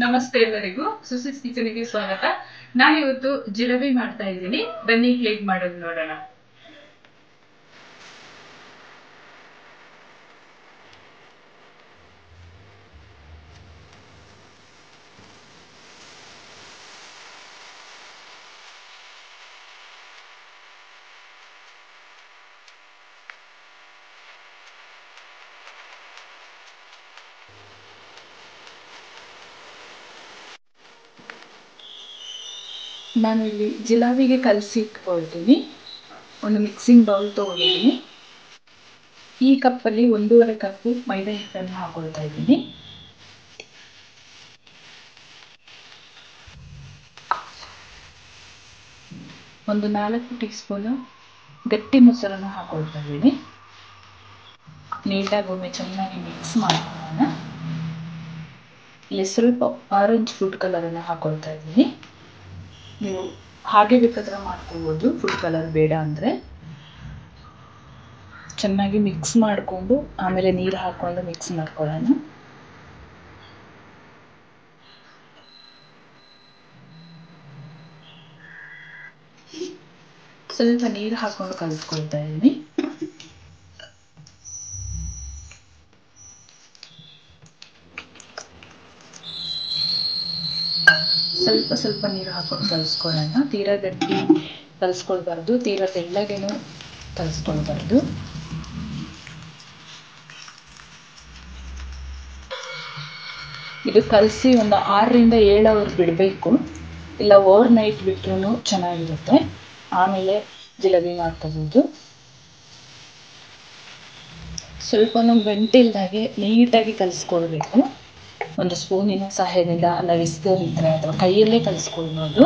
ನಮಸ್ತೆ ಎಲ್ಲರಿಗೂ, ಸುಸಿಸ್ ಕಿಚನ್ಗೆ ಸ್ವಾಗತ. ನಾನಿವತ್ತು ಜಿಲೇಬಿ ಮಾಡ್ತಾ ಇದ್ದೀನಿ. ಬನ್ನಿ ಹೇಗ್ ಮಾಡೋದು ನೋಡೋಣ. ನಾನು ಇಲ್ಲಿ ಜಿಲೇಬಿಗೆ ಕಲಸಿ ಇಟ್ಕೊಳ್ತೀನಿ. ಒಂದು ಮಿಕ್ಸಿಂಗ್ ಬೌಲ್ ತೊಗೊಂಡಿದ್ದೀನಿ. ಈ ಕಪ್ಪಲ್ಲಿ 1.5 ಕಪ್ಪು ಮೈದಾ ಹಿಟ್ಟನ್ನು ಹಾಕೊಳ್ತಾ ಇದ್ದೀನಿ. ಒಂದು 4 ಟೀ ಸ್ಪೂನು ಗಟ್ಟಿ ಮೊಸರನ್ನು ಹಾಕೊಳ್ತಾ ಇದ್ದೀನಿ. ನೀಟಾಗಿ ಒಮ್ಮೆ ಚೆನ್ನಾಗಿ ಮಿಕ್ಸ್ ಮಾಡ್ಕೊಳ್ಳೋಣ. ಇಲ್ಲಿ ಸ್ವಲ್ಪ ಆರೆಂಜ್ ಫುಡ್ ಕಲರನ್ನು ಹಾಕೊಳ್ತಾ ಇದ್ದೀನಿ. ನೀವು ಹಾಗೆ ಬೇಕಾದ್ರೆ ಮಾಡ್ಕೊಳ್ಬೋದು, ಫುಡ್ ಕಲರ್ ಬೇಡ ಅಂದರೆ. ಚೆನ್ನಾಗಿ ಮಿಕ್ಸ್ ಮಾಡಿಕೊಂಡು ಆಮೇಲೆ ನೀರು ಹಾಕ್ಕೊಂಡು ಮಿಕ್ಸ್ ಮಾಡ್ಕೊಳ್ಳೋಣ. ಸ್ವಲ್ಪ ನೀರು ಹಾಕ್ಕೊಂಡು ಕಲಿಸ್ಕೊಳ್ತಾ ಇದ್ದೀನಿ. ಸ್ವಲ್ಪ ನೀರು ಹಾಕೊಂಡು ಕಲಿಸ್ಕೊಳ್ಳೋಣ. ತೀರಾ ಗಟ್ಟಿ ಕಲಿಸ್ಕೊಳ್ಬಾರ್ದು, ತೀರಾ ತೆಳ್ಳಗೇನು ಕಲಿಸ್ಕೊಳ್ಬಾರ್ದು. ಇದು ಕಲಸಿ ಒಂದು 6ರಿಂದ 7 ಅವರ್ ಬಿಡಬೇಕು, ಇಲ್ಲ ಓವರ್ ನೈಟ್ ಬಿಟ್ರೂ ಚೆನ್ನಾಗಿರುತ್ತೆ. ಆಮೇಲೆ ಜಿಲೇಬಿ ಮಾಡ್ಕೋಬೋದು. ಸ್ವಲ್ಪ ಗಂಟಿಲ್ದಾಗೆ ನೀಟಾಗಿ ಕಲಿಸ್ಕೊಳ್ಬೇಕು. ಒಂದು ಸ್ಪೂನಿನ ಸಹಾಯದಿಂದ, ಅಲ್ಲ ವಿಸ್ಕರ್ ಇದ್ದರೆ ಅಥವಾ ಕೈಯಲ್ಲೇ ಕಲಿಸ್ಕೊಳ್ಬೋದು.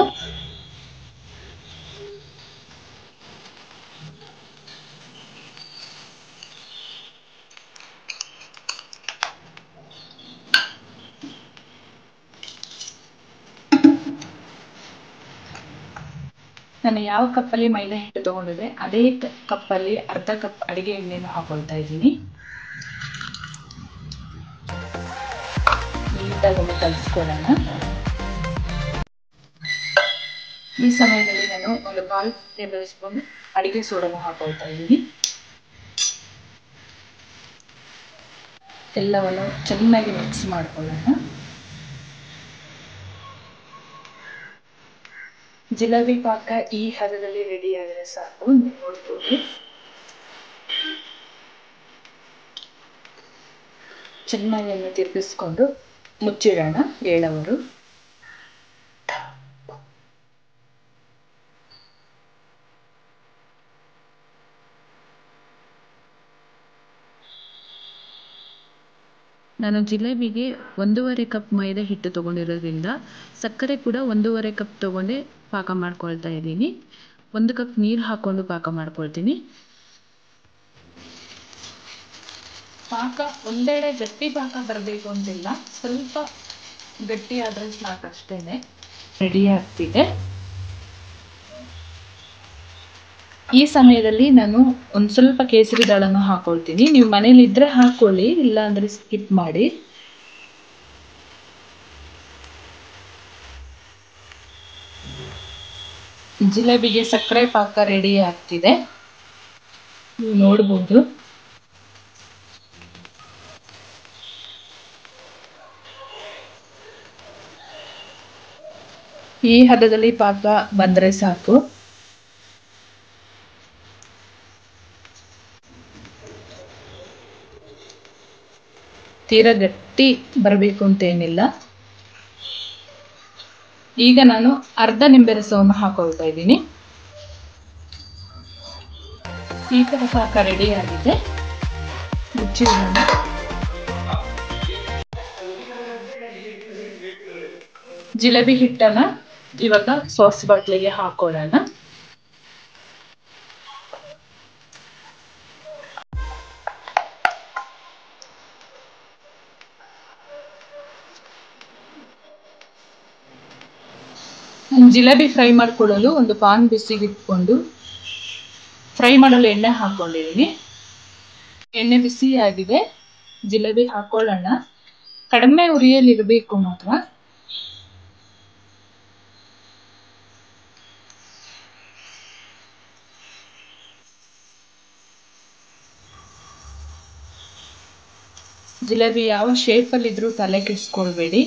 ನಾನು ಯಾವ ಕಪ್ಪಲ್ಲಿ ಮೈದಾ ಹಿಟ್ಟು ತೊಗೊಂಡಿದ್ದೆ ಅದೇ ಕಪ್ಪಲ್ಲಿ ಅರ್ಧ ಕಪ್ ಅಡಿಗೆ ಎಣ್ಣೆಯನ್ನು ಹಾಕೊಳ್ತಾ ಇದ್ದೀನಿ. ನೀಟಾಗಿ ಕಲಿಸ್ಕೊಳ್ಳೋಣ. ಈ ಸಮಯದಲ್ಲಿ ನಾನು ಒಂದು 1/4 ಟೇಬಲ್ ಸ್ಪೂನ್ ಅಡಿಗೆ ಸೋಡನ್ನು ಹಾಕೊಳ್ತಾ ಇದ್ದೀನಿ. ಎಲ್ಲವನ್ನು ಚೆನ್ನಾಗಿ ಮಿಕ್ಸ್ ಮಾಡ್ಕೊಳ್ಳೋಣ. ಜಿಲೇಬಿ ಪಾಕ ಈ ಹದದಲ್ಲಿ ರೆಡಿ ಆದರೆ ಸಾಕು. ನೋಡ್ಬೋದು, ಚೆನ್ನಾಗಿ ತಿರುಗಿಸ್ಕೊಂಡು ಮುಚ್ಚಿಡೋಣ 7 ಅವರು. ನಾನು ಜಿಲೇಬಿಗೆ 1.5 ಕಪ್ ಮೈದಾ ಹಿಟ್ಟು ತೊಗೊಂಡಿರೋದ್ರಿಂದ ಸಕ್ಕರೆ ಕೂಡ 1.5 ಕಪ್ ತೊಗೊಂಡೆ ಪಾಕ ಮಾಡ್ಕೊಳ್ತಾ ಇದ್ದೀನಿ. 1 ಕಪ್ ನೀರು ಹಾಕ್ಕೊಂಡು ಪಾಕ ಮಾಡ್ಕೊಳ್ತೀನಿ. ಪಾಕ ಒಂದೆಡೆ ಗಟ್ಟಿ ಪಾಕ ಬರಬೇಕು ಅಂತಿಲ್ಲ, ಸ್ವಲ್ಪ ಗಟ್ಟಿ ಆದರೆ ಸಾಕಷ್ಟೇ. ರೆಡಿ ಆಗ್ತಿದೆ. ಈ ಸಮಯದಲ್ಲಿ ನಾನು ಒಂದು ಸ್ವಲ್ಪ ಕೇಸರಿ ದಾಳನ್ನು ಹಾಕೊಳ್ತೀನಿ. ನೀವು ಮನೇಲಿ ಇದ್ರೆ ಹಾಕೊಳ್ಳಿ, ಇಲ್ಲ ಅಂದರೆ ಸ್ಕಿಪ್ ಮಾಡಿ. ಜಿಲೇಬಿಗೆ ಸಕ್ಕರೆ ಪಾಕ ರೆಡಿ ಆಗ್ತಿದೆ, ನೀವು ನೋಡ್ಬೋದು. ಈ ಹದದಲ್ಲಿ ಪಾಕ ಬಂದರೆ ಸಾಕು. ತೀರಾ ಗಟ್ಟಿ ಬರಬೇಕು ಅಂತ ಏನಿಲ್ಲ. ಈಗ ನಾನು ಅರ್ಧ ನಿಂಬೆ ರಸವನ್ನು ಹಾಕೊಳ್ತಾ ಇದ್ದೀನಿ. ಈ ಥರ ಪಾಕ ರೆಡಿ ಆಗಿದೆ. ಮುಚ್ಚಿಡೋಣ. ಜಿಲೇಬಿ ಹಿಟ್ಟನ್ನ ಇವಾಗ ಸಾಸ್ ಬಾಟ್ಲಿಗೆ ಹಾಕೊಳ್ಳೋಣ. ಜಿಲೇಬಿ ಫ್ರೈ ಮಾಡ್ಕೊಳ್ಳಲು ಒಂದು ಪಾನ್ ಬಿಸಿಗೆ ಇಟ್ಕೊಂಡು ಫ್ರೈ ಮಾಡಲು ಎಣ್ಣೆ ಹಾಕ್ಕೊಂಡಿದ್ದೀನಿ. ಎಣ್ಣೆ ಬಿಸಿ ಆಗಿದೆ, ಜಿಲೇಬಿ ಹಾಕೊಳ್ಳೋಣ. ಕಡಿಮೆ ಉರಿಯಲ್ಲಿ ಇರಬೇಕು ಮಾತ್ರ. ಜಿಲೇಬಿ ಯಾವ ಶೇಪಲ್ಲಿದ್ರೂ ತಲೆ ಕೆಡಿಸ್ಕೊಳ್ಬೇಡಿ.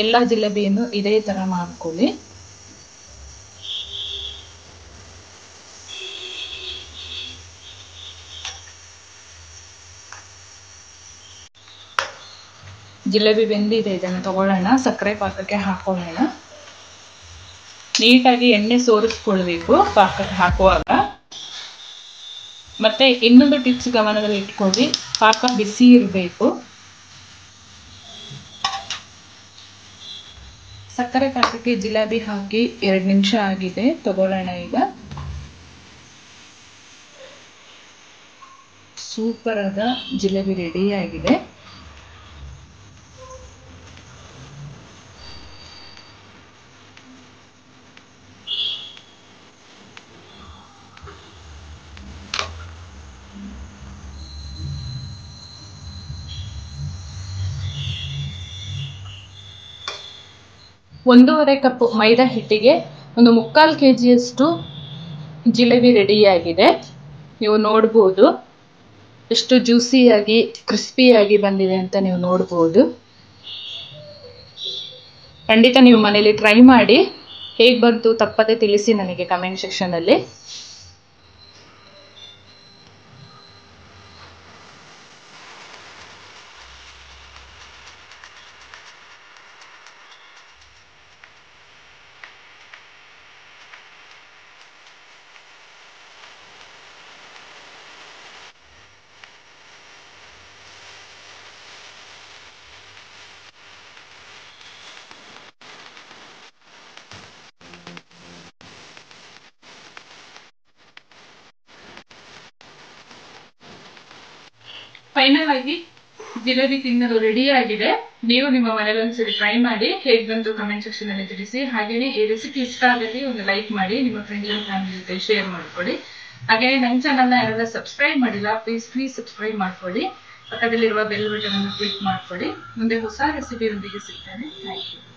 ಎಲ್ಲ ಜಿಲೇಬಿಯನ್ನು ಇದೇ ಥರ ಮಾಡ್ಕೊಳ್ಳಿ. ಜಿಲೇಬಿ ಬೆಂದಿದೆ, ಇದನ್ನು ತಗೊಳ್ಳೋಣ, ಸಕ್ಕರೆ ಪಾಕಕ್ಕೆ ಹಾಕೊಳ್ಳೋಣ. ನೀಟಾಗಿ ಎಣ್ಣೆ ಸೋರಿಸ್ಕೊಳ್ಬೇಕು ಪಾಕಕ್ಕೆ ಹಾಕುವಾಗ. ಮತ್ತೆ ಇನ್ನೊಂದು ಟಿಪ್ಸ್ ಗಮನದಲ್ಲಿ ಇಟ್ಕೊಳ್ಳಿ, ಪಾಕ ಬಿಸಿ ಇರಬೇಕು. ಸಕ್ಕರೆ ಪಾಕಕ್ಕೆ ಜಿಲೇಬಿ ಹಾಕಿ 2 ನಿಮಿಷ ಆಗಿದೆ, ತಗೊಳ್ಳೋಣ ಈಗ. ಸೂಪರ್ ಆದ ಜಿಲೇಬಿ ರೆಡಿ ಆಗಿದೆ. ಒಂದೂವರೆ ಕಪ್ ಮೈದಾ ಹಿಟ್ಟಿಗೆ 1/4 kg ಜಿಲೇಬಿ ರೆಡಿಯಾಗಿದೆ. ನೀವು ನೋಡ್ಬೋದು ಎಷ್ಟು ಜ್ಯೂಸಿಯಾಗಿ ಕ್ರಿಸ್ಪಿಯಾಗಿ ಬಂದಿದೆ ಅಂತ ನೀವು ನೋಡ್ಬೋದು. ಖಂಡಿತ ನೀವು ಮನೇಲಿ ಟ್ರೈ ಮಾಡಿ, ಹೇಗೆ ಬಂತು ತಪ್ಪದೆ ತಿಳಿಸಿ ನನಗೆ ಕಮೆಂಟ್ ಸೆಕ್ಷನಲ್ಲಿ. ಫೈನಲ್ ಆಗಿ ಜಿಲೇಬಿ ತಿನ್ನಲು ರೆಡಿ ಆಗಿದೆ. ನೀವು ನಿಮ್ಮ ಮನೇಲಿ ಒಂದ್ಸರಿ ಟ್ರೈ ಮಾಡಿ, ಹೇಗೆ ಬಂತು ಕಮೆಂಟ್ ಸೆಕ್ಷನ್ ಅಲ್ಲಿ ತಿಳಿಸಿ. ಹಾಗೆಯೇ ಈ ರೆಸಿಪಿ ಇಷ್ಟ ಆದಲ್ಲಿ ಒಂದು ಲೈಕ್ ಮಾಡಿ, ನಿಮ್ಮ ಫ್ರೆಂಡ್ಸ್ ಅಂಡ್ ಫ್ಯಾಮಿಲಿ ಜೊತೆ ಶೇರ್ ಮಾಡ್ಕೊಳ್ಳಿ. ಹಾಗೆಯೇ ನನ್ನ ಚಾನಲ್ನ ಯಾರೆಲ್ಲ ಸಬ್ಸ್ಕ್ರೈಬ್ ಮಾಡಿಲ್ಲ ಪ್ಲೀಸ್ ಸಬ್ಸ್ಕ್ರೈಬ್ ಮಾಡ್ಕೊಳ್ಳಿ. ಪಕ್ಕದಲ್ಲಿರುವ ಬೆಲ್ ಬಟನ್ ಅನ್ನು ಕ್ಲಿಕ್ ಮಾಡ್ಕೊಳ್ಳಿ. ಮುಂದೆ ಹೊಸ ರೆಸಿಪಿಯೊಂದಿಗೆ ಸಿಗ್ತೇನೆ. Thank you.